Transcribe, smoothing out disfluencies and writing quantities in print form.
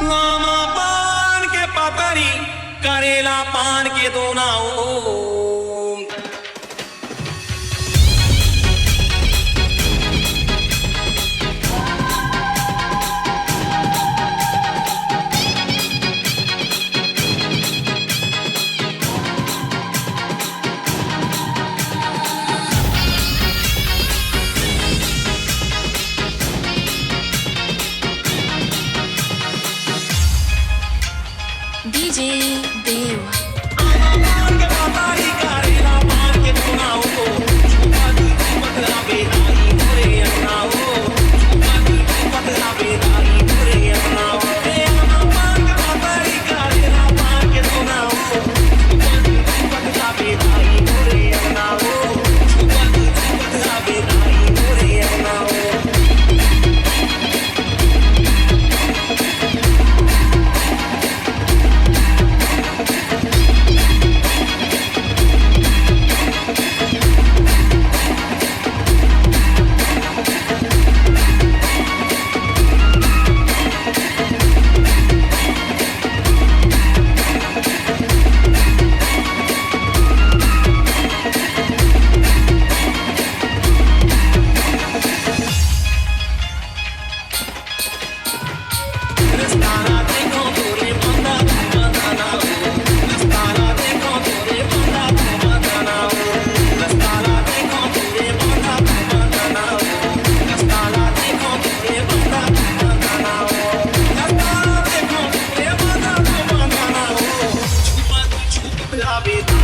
लामा पान के पापड़ी करेला पान के दोनाओ DJ Dev. पान के पापड़ी करेला पान के दोनाओ पतला बेदाई पूरे अपनाओ पतला बेदाई पूरे अपनाओ पान के पापड़ी करेला पान के दोनाओ पतला बेदाई पूरे अपनाओ पतला बेदाई पूरे अपनाओ Love it.